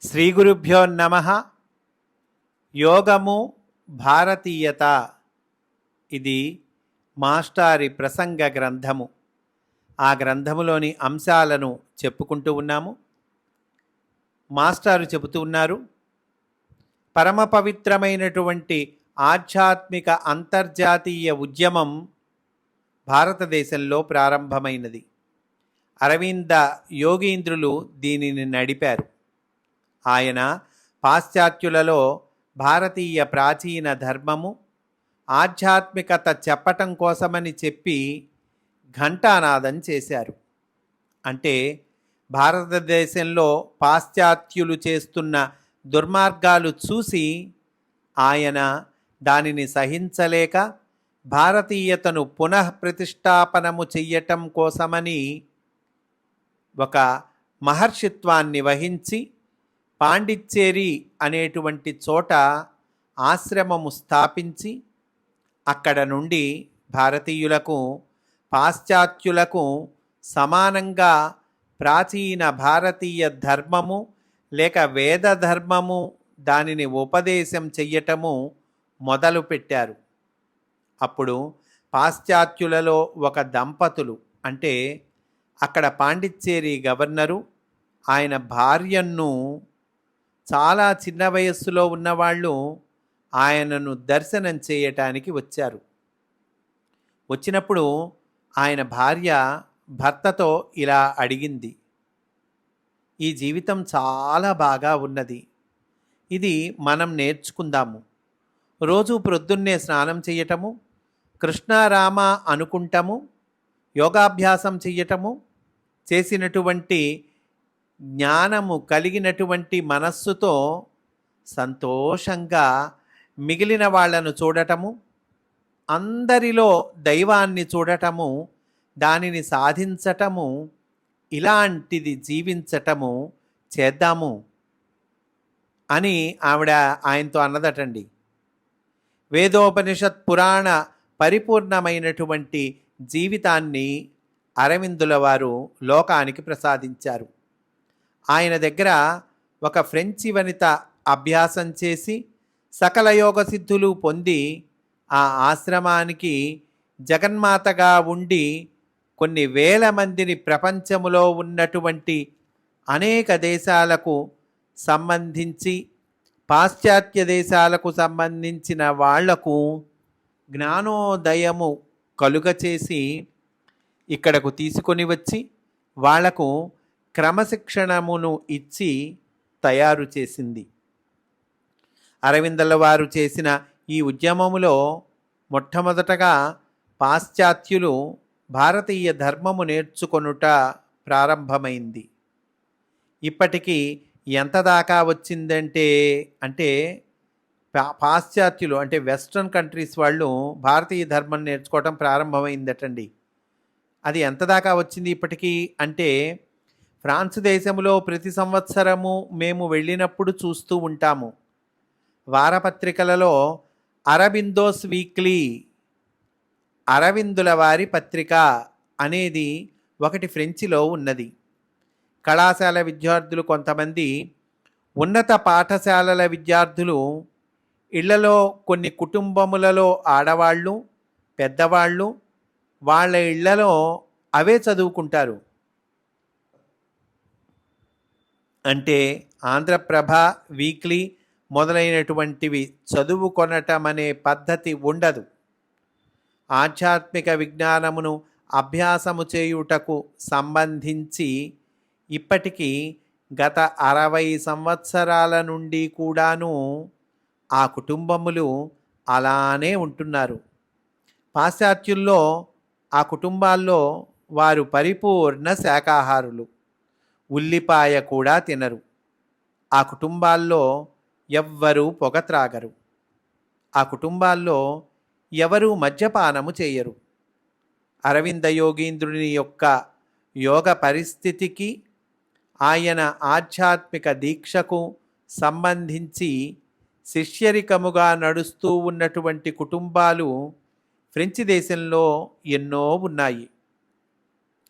శ్రీ గురుభ్యో నమః. యోగము భారతీయత ఇది మాస్టారి ప్రసంగ గ్రంథము. ఆ గ్రంథములోని అంశాలను చెప్పుకుంటూ ఉన్నాము. మాస్టారు చెబుతూ ఉన్నారు, పరమ పవిత్రమైనటువంటి ఆధ్యాత్మిక అంతర్జాతీయ ఉద్యమం భారతదేశంలో ప్రారంభమైనది. అరవింద యోగీంద్రులు దీనిని నడిపారు. ఆయన పాశ్చాత్యులలో భారతీయ ప్రాచీన ధర్మము ఆధ్యాత్మికత చెప్పటం కోసమని చెప్పి ఘంటానాదం చేశారు. అంటే భారతదేశంలో పాశ్చాత్యులు చేస్తున్న దుర్మార్గాలు చూసి ఆయన దానిని సహించలేక భారతీయతను పునఃప్రతిష్టాపనము చెయ్యటం కోసమని ఒక మహర్షిత్వాన్ని వహించి పాండిచ్చేరి అనేటువంటి చోట ఆశ్రమము స్థాపించి అక్కడ నుండి భారతీయులకు పాశ్చాత్యులకు సమానంగా ప్రాచీన భారతీయ ధర్మము లేక వేద ధర్మము దానిని ఉపదేశం చెయ్యటము మొదలుపెట్టారు. అప్పుడు పాశ్చాత్యులలో ఒక దంపతులు, అంటే అక్కడ పాండిచ్చేరి గవర్నరు ఆయన భార్యను చాలా చిన్న వయస్సులో ఉన్నవాళ్ళు ఆయనను దర్శనం చేయటానికి వచ్చారు. వచ్చినప్పుడు ఆయన భార్య భర్తతో ఇలా అడిగింది, ఈ జీవితం చాలా బాగా ఉన్నది, ఇది మనం నేర్చుకుందాము. రోజు ప్రొద్దున్నే స్నానం చేయటము, కృష్ణారామ అనుకుంటాము, యోగాభ్యాసం చెయ్యటము, చేసినటువంటి జ్ఞానము కలిగినటువంటి మనస్సుతో సంతోషంగా మిగిలిన వాళ్లను చూడటము, అందరిలో దైవాన్ని చూడటము, దానిని సాధించటము, ఇలాంటిది జీవించటము చేద్దాము అని ఆవిడ ఆయనతో అన్నదటండి. వేదోపనిషత్ పురాణ పరిపూర్ణమైనటువంటి జీవితాన్ని అరవిందుల వారు లోకానికి ప్రసాదించారు. ఆయన దగ్గర ఒక ఫ్రెంచి వనిత అభ్యాసం చేసి సకల యోగ సిద్ధులు పొంది ఆ ఆశ్రమానికి జగన్మాతగా ఉండి కొన్ని వేల మందిని ప్రపంచములో ఉన్నటువంటి అనేక దేశాలకు సంబంధించి పాశ్చాత్య దేశాలకు సంబంధించిన వాళ్లకు జ్ఞానోదయము కలుగచేసి ఇక్కడకు తీసుకొని వచ్చి వాళ్లకు క్రమశిక్షణమును ఇచ్చి తయారు చేసింది. అరవిందుల వారు చేసిన ఈ ఉద్యమములో మొట్టమొదటగా పాశ్చాత్యులు భారతీయ ధర్మము నేర్చుకొనుట ప్రారంభమైంది. ఇప్పటికీ ఎంత దాకా వచ్చిందంటే పాశ్చాత్యులు అంటే వెస్ట్రన్ కంట్రీస్ వాళ్ళు భారతీయ ధర్మం నేర్చుకోవటం ప్రారంభమైందటండి. అది ఎంత దాకా వచ్చింది ఇప్పటికీ అంటే, ఫ్రాన్స్ దేశంలో ప్రతి సంవత్సరము మేము వెళ్ళినప్పుడు చూస్తూ ఉంటాము. వారపత్రికలలో అరబిందోస్ వీక్లీ, అరవిందుల వారి పత్రిక అనేది ఒకటి ఫ్రెంచిలో ఉన్నది. కళాశాల విద్యార్థులు కొంతమంది, ఉన్నత పాఠశాలల విద్యార్థులు, ఇళ్లలో కొన్ని కుటుంబములలో ఆడవాళ్ళు పెద్దవాళ్ళు వాళ్ళ ఇళ్లలో అవే చదువుకుంటారు. అంటే ఆంధ్రప్రభ వీక్లీ మొదలైనటువంటివి చదువుకొనటం అనే పద్ధతి ఉండదు. ఆధ్యాత్మిక విజ్ఞానమును అభ్యాసము చేయుటకు సంబంధించి ఇప్పటికీ గత 60 సంవత్సరాల నుండి కూడాను ఆ కుటుంబములు అలానే ఉంటున్నారు. పాశ్చాత్యుల్లో ఆ కుటుంబాల్లో వారు పరిపూర్ణ శాకాహారులు, ఉల్లిపాయ కూడా తినరు. ఆ కుటుంబాల్లో ఎవ్వరూ పొగ త్రాగరు. ఆ కుటుంబాల్లో ఎవరూ మద్యపానము చేయరు. అరవింద యోగీంద్రుని యొక్క యోగ పరిస్థితికి, ఆయన ఆధ్యాత్మిక దీక్షకు సంబంధించి శిష్యరికముగా నడుస్తూ ఉన్నటువంటి కుటుంబాలు ఫ్రెంచి దేశంలో ఎన్నో ఉన్నాయి.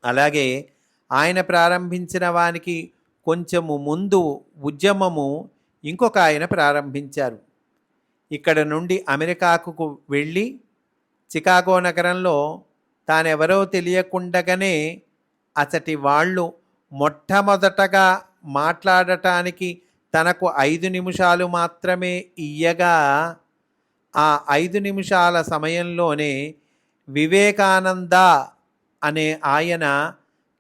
అలాగే ఆయన ప్రారంభించిన వానికి కొంచెము ముందు ఉద్యమము ఇంకొక ఆయన ప్రారంభించారు. ఇక్కడ నుండి అమెరికాకు వెళ్ళి చికాగో నగరంలో తానెవరో తెలియకుండగానే అతటి వాళ్ళు మొట్టమొదటగా మాట్లాడటానికి తనకు 5 నిమిషాలు మాత్రమే ఇయ్యగా ఆ 5 నిమిషాల సమయంలోనే వివేకానంద అనే ఆయన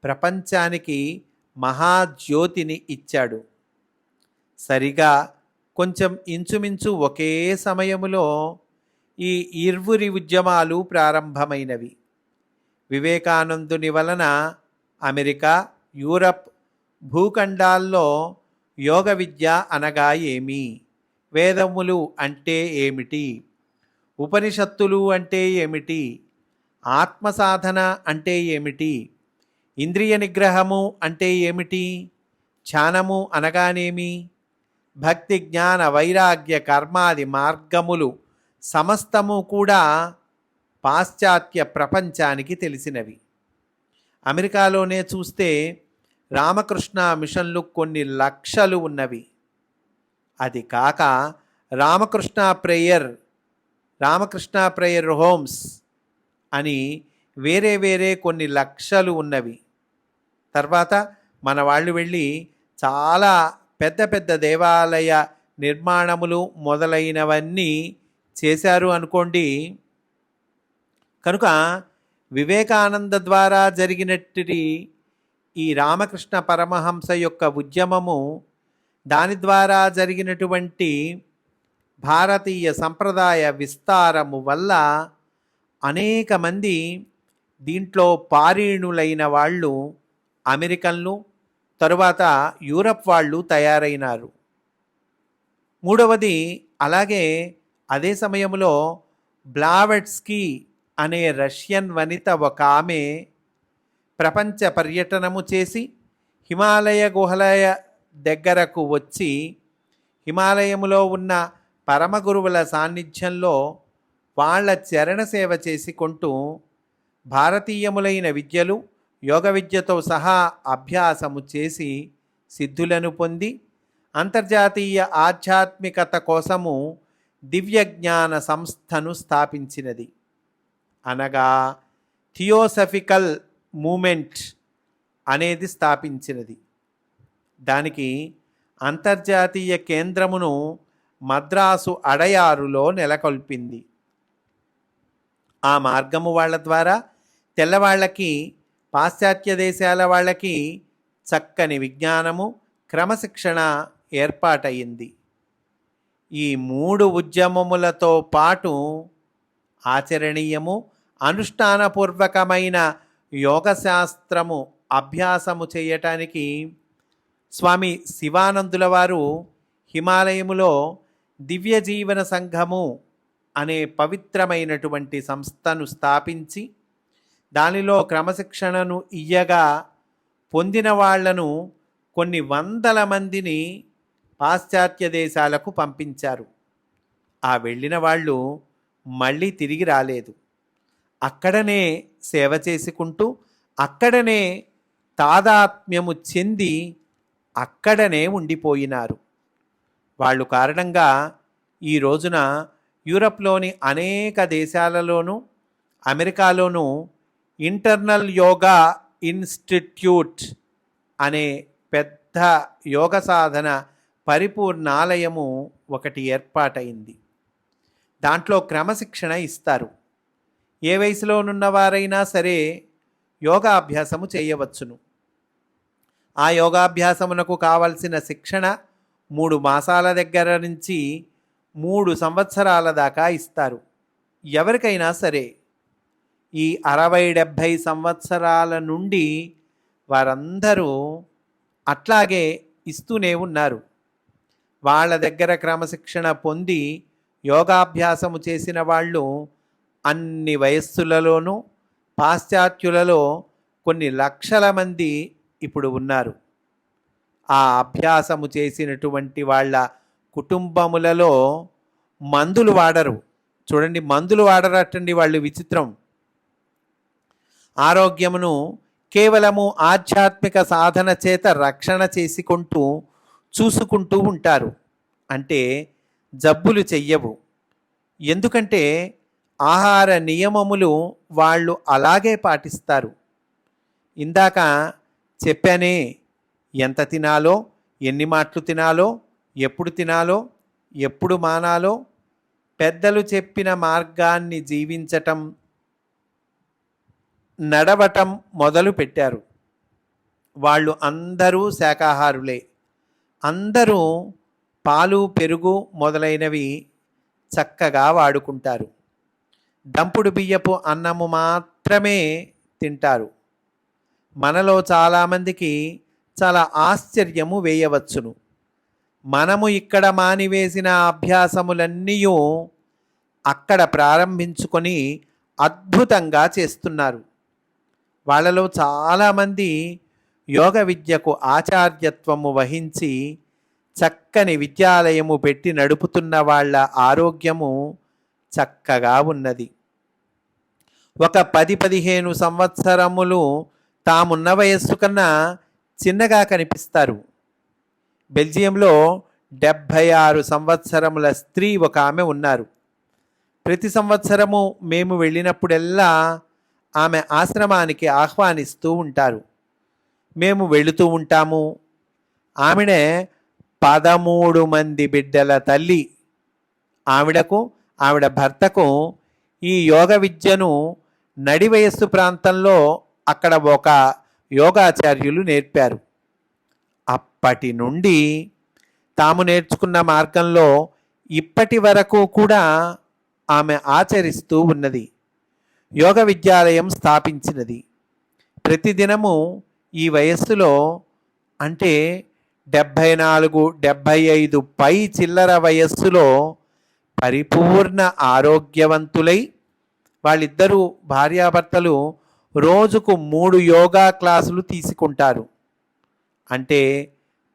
ప్రపంచానికి మహాజ్యోతిని ఇచ్చాడు. సరిగా కొంచెం ఇంచుమించు ఒకే సమయములో ఈ ఇరువురి ఉద్యమాలు ప్రారంభమైనవి. వివేకానందుని వలన అమెరికా, యూరప్ భూఖండాల్లో యోగ విద్య అనగా ఏమి, వేదములు అంటే ఏమిటి, ఉపనిషత్తులు అంటే ఏమిటి, ఆత్మసాధన అంటే ఏమిటి, ఇంద్రియ నిగ్రహము అంటే ఏమిటి, ధ్యానము అనగానేమి, భక్తి జ్ఞాన వైరాగ్య కర్మాది మార్గములు సమస్తము కూడా పాశ్చాత్య ప్రపంచానికి తెలిసినవి. అమెరికాలోనే చూస్తే రామకృష్ణ మిషన్లు కొన్ని లక్షలు ఉన్నవి. అది కాక రామకృష్ణ ప్రేయర్ హోమ్స్ అని వేరే వేరే కొన్ని లక్షలు ఉన్నవి. తర్వాత మన వాళ్ళు వెళ్ళి చాలా పెద్ద పెద్ద దేవాలయ నిర్మాణములు మొదలైనవన్నీ చేశారు అనుకోండి. కనుక వివేకానంద ద్వారా జరిగినట్టి ఈ రామకృష్ణ పరమహంస యొక్క ఉద్యమము, దాని ద్వారా జరిగినటువంటి భారతీయ సంప్రదాయ విస్తారము వల్ల అనేక మంది దీంట్లో పారీణులైన వాళ్ళు అమెరికన్లు, తరువాత యూరప్ వాళ్ళు తయారైనారు. మూడవది, అలాగే అదే సమయంలో బ్లావెట్స్కీ అనే రష్యన్ వనిత ఒక ఆమె ప్రపంచ పర్యటనము చేసి హిమాలయ గుహల దగ్గరకు వచ్చి హిమాలయములో ఉన్న పరమగురువుల సాన్నిధ్యంలో వాళ్ళ చరణ సేవ చేసుకుంటూ భారతీయములైన విద్యలు, యోగ విద్యతో సహా అభ్యాసము చేసి సిద్ధులను పొంది అంతర్జాతీయ ఆధ్యాత్మికత కోసము దివ్యజ్ఞాన సంస్థను స్థాపించినది. అనగా థియోసఫికల్ మూమెంట్ అనేది స్థాపించినది. దానికి అంతర్జాతీయ కేంద్రమును మద్రాసు అడయారులో నెలకొల్పింది. ఆ మార్గము వాళ్ళ ద్వారా తెల్లవాళ్ళకి, పాశ్చాత్య దేశాల వాళ్ళకి చక్కని విజ్ఞానము, క్రమశిక్షణ ఏర్పాటయింది. ఈ 3 ఉద్యమములతో పాటు ఆచరణీయము, అనుష్ఠానపూర్వకమైన యోగశాస్త్రము అభ్యాసము చేయటానికి స్వామి శివానందుల వారు హిమాలయములో దివ్య జీవన సంఘము అనే పవిత్రమైనటువంటి సంస్థను స్థాపించి దానిలో క్రమశిక్షణను ఇయ్యగా పొందిన వాళ్లను కొన్ని వందల మందిని పాశ్చాత్య దేశాలకు పంపించారు. ఆ వెళ్ళిన వాళ్ళు మళ్ళీ తిరిగి రాలేదు. అక్కడనే సేవ చేసుకుంటూ, అక్కడనే తాదాత్మ్యము చెంది అక్కడనే ఉండిపోయినారు. వాళ్ళు కారణంగా ఈ రోజున యూరప్లోని అనేక దేశాలలోనూ, అమెరికాలోనూ ఇంటర్నల్ యోగా ఇన్స్టిట్యూట్ అనే పెద్ద యోగ సాధన పరిపూర్ణాలయము ఒకటి ఏర్పాటైంది. దాంట్లో క్రమశిక్షణ ఇస్తారు. ఏ వయసులోనున్నవారైనా సరే యోగాభ్యాసము చేయవచ్చును. ఆ యోగాభ్యాసమునకు కావలసిన శిక్షణ 3 మాసాల దగ్గర నుంచి 3 సంవత్సరాల దాకా ఇస్తారు. ఎవరికైనా సరే ఈ 60-70 సంవత్సరాల నుండి వారందరూ అట్లాగే ఇస్తూనే ఉన్నారు. వాళ్ళ దగ్గర క్రమశిక్షణ పొంది యోగాభ్యాసము చేసిన వాళ్ళు అన్ని వయస్సులలోనూ పాశ్చాత్యులలో కొన్ని లక్షల మంది ఇప్పుడు ఉన్నారు. ఆ అభ్యాసము చేసినటువంటి వాళ్ళ కుటుంబములలో మందులు వాడరు. చూడండి, మందులు వాడరటండి వాళ్ళు, విచిత్రం. ఆరోగ్యమును కేవలము ఆధ్యాత్మిక సాధన చేత రక్షణ చేసుకుంటూ చూసుకుంటూ ఉంటారు. అంటే జబ్బులు చెయ్యవు. ఎందుకంటే ఆహార నియమములు వాళ్ళు అలాగే పాటిస్తారు. ఇందాక చెప్పానే, ఎంత తినాలో, ఎన్ని మాటలు తినాలో, ఎప్పుడు తినాలో, ఎప్పుడు మానాలో, పెద్దలు చెప్పిన మార్గాన్ని జీవించటం, నడవటం మొదలు పెట్టారు. వాళ్ళు అందరూ శాకాహారులే. అందరూ పాలు, పెరుగు మొదలైనవి చక్కగా వాడుకుంటారు. దంపుడు బియ్యపు అన్నము మాత్రమే తింటారు. మనలో చాలామందికి చాలా ఆశ్చర్యము వేయవచ్చును. మనము ఇక్కడ మానివేసిన అభ్యాసములన్నీ అక్కడ ప్రారంభించుకొని అద్భుతంగా చేస్తున్నారు. వాళ్ళలో చాలామంది యోగ విద్యకు ఆచార్యత్వము వహించి చక్కని విద్యాలయము పెట్టి నడుపుతున్న వాళ్ళ ఆరోగ్యము చక్కగా ఉన్నది. ఒక 10-15 సంవత్సరములు తామున్న వయస్సు కన్నా చిన్నగా కనిపిస్తారు. బెల్జియంలో 76 సంవత్సరముల స్త్రీ ఒక ఆమె ఉన్నారు. ప్రతి సంవత్సరము మేము వెళ్ళినప్పుడెల్లా ఆమె ఆశ్రమానికి ఆహ్వానిస్తూ ఉంటారు. మేము వెళుతూ ఉంటాము. ఆమెనే 13 మంది బిడ్డల తల్లి. ఆవిడకు, ఆవిడ భర్తకు ఈ యోగ విద్యను నడి వయస్సు ప్రాంతంలో అక్కడ ఒక యోగాచార్యులు నేర్పారు. అప్పటి నుండి తాము నేర్చుకున్న మార్గంలో ఇప్పటి వరకు కూడా ఆమె ఆచరిస్తూ ఉన్నది. యోగ విద్యాలయం స్థాపించినది. ప్రతిదినము ఈ వయస్సులో, అంటే 74-75 పై చిల్లర వయస్సులో పరిపూర్ణ ఆరోగ్యవంతులై వాళ్ళిద్దరూ భార్యాభర్తలు రోజుకు 3 యోగా క్లాసులు తీసుకుంటారు. అంటే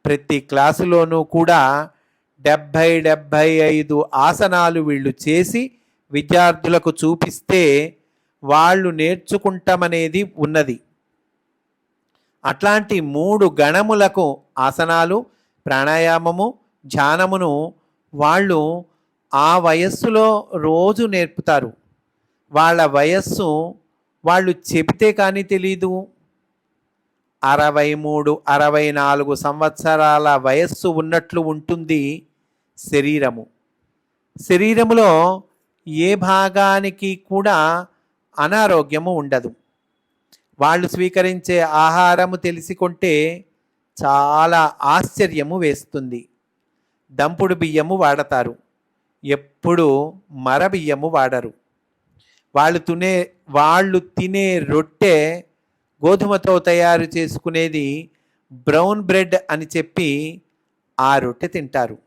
ప్రతి క్లాసులోనూ కూడా 70-75 ఆసనాలు వీళ్ళు చేసి విద్యార్థులకు చూపిస్తే వాళ్ళు నేర్చుకుంటామనేది ఉన్నది. అట్లాంటి 3 గణములకు ఆసనాలు, ప్రాణాయామము, ధ్యానమును వాళ్ళు ఆ వయస్సులో రోజు నేర్పుతారు. వాళ్ళ వయస్సు వాళ్ళు చెబితే కానీ తెలీదు. 63-64 సంవత్సరాల వయస్సు ఉన్నట్లు ఉంటుంది శరీరము. శరీరములో ఏ భాగానికి కూడా అనారోగ్యము ఉండదు. వాళ్ళు స్వీకరించే ఆహారము తెలిసికొంటే చాలా ఆశ్చర్యము వేస్తుంది. దంపుడు బియ్యము వాడతారు, ఎప్పుడు మర బియ్యము వాడరు. వాళ్ళు తినే రొట్టె గోధుమతో తయారు చేసుకునేది బ్రౌన్ బ్రెడ్ అని చెప్పి ఆ రొట్టె తింటారు.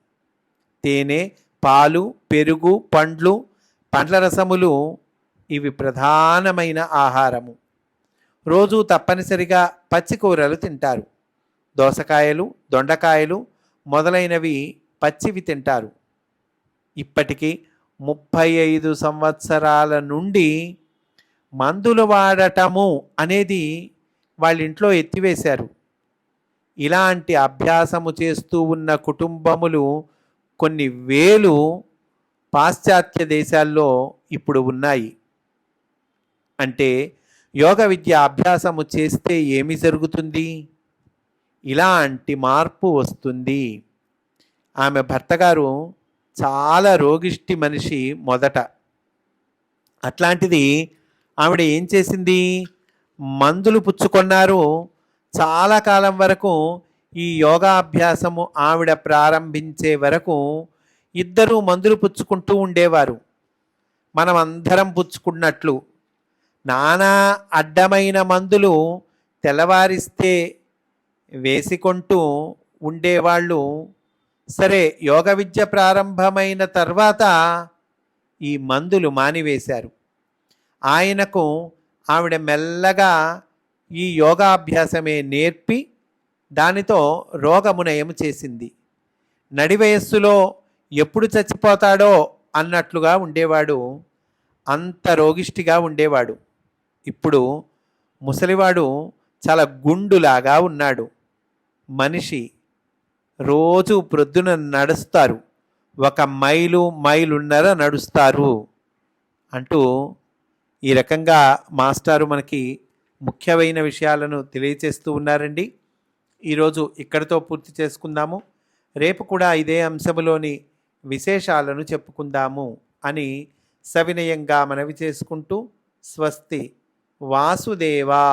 తేనె, పాలు, పెరుగు, పండ్ల రసములు ఇవి ప్రధానమైన ఆహారము. రోజు తప్పనిసరిగా పచ్చికూరలు తింటారు. దోసకాయలు, దొండకాయలు మొదలైనవి పచ్చివి తింటారు. ఇప్పటికీ 35 సంవత్సరాల నుండి మందులు వాడటము అనేది వాళ్ళ ఇంట్లో ఎత్తివేశారు. ఇలాంటి అభ్యాసము చేస్తూ ఉన్న కుటుంబములు కొన్ని వేలు పాశ్చాత్య దేశాల్లో ఇప్పుడు ఉన్నాయి. అంటే యోగ విద్య అభ్యాసము చేస్తే ఏమి జరుగుతుంది? ఇలాంటి మార్పు వస్తుంది. ఆమె భర్తగారు చాలా రోగిష్టి మనిషి మొదట. అట్లాంటిది ఆవిడ ఏం చేసింది? మందులు పుచ్చుకున్నారు. చాలా కాలం వరకు ఈ యోగాభ్యాసము ఆవిడ ప్రారంభించే వరకు ఇద్దరూ మందులు పుచ్చుకుంటూ ఉండేవారు. మనం అందరం పుచ్చుకున్నట్లు నానా అడ్డమైన మందులు తెల్లవారిస్తే వేసుకుంటూ ఉండేవాళ్ళు. సరే, యోగ విద్య ప్రారంభమైన తర్వాత ఈ మందులు మానివేశారు. ఆయనకు ఆవిడ మెల్లగా ఈ యోగాభ్యాసమే నేర్పి దానితో రోగమునయం చేసింది. నడి వయస్సులో ఎప్పుడు చచ్చిపోతాడో అన్నట్లుగా ఉండేవాడు. అంత రోగిష్టిగా ఉండేవాడు. ఇప్పుడు ముసలివాడు చాలా గుండులాగా ఉన్నాడు. మనిషి రోజు ప్రొద్దున నడుస్తారు, 1 మైలున్నర నడుస్తారు అంటూ ఈ రకంగా మాస్టారు మనకి ముఖ్యమైన విషయాలను తెలియచేస్తూ ఉన్నారండి. ఈరోజు ఇక్కడితో పూర్తి చేసుకుందాము. రేపు కూడా ఇదే అంశములోని విశేషాలను చెప్పుకుందాము అని సవినయంగా మనవి చేసుకుంటూ స్వస్తి. వాసుదేవా.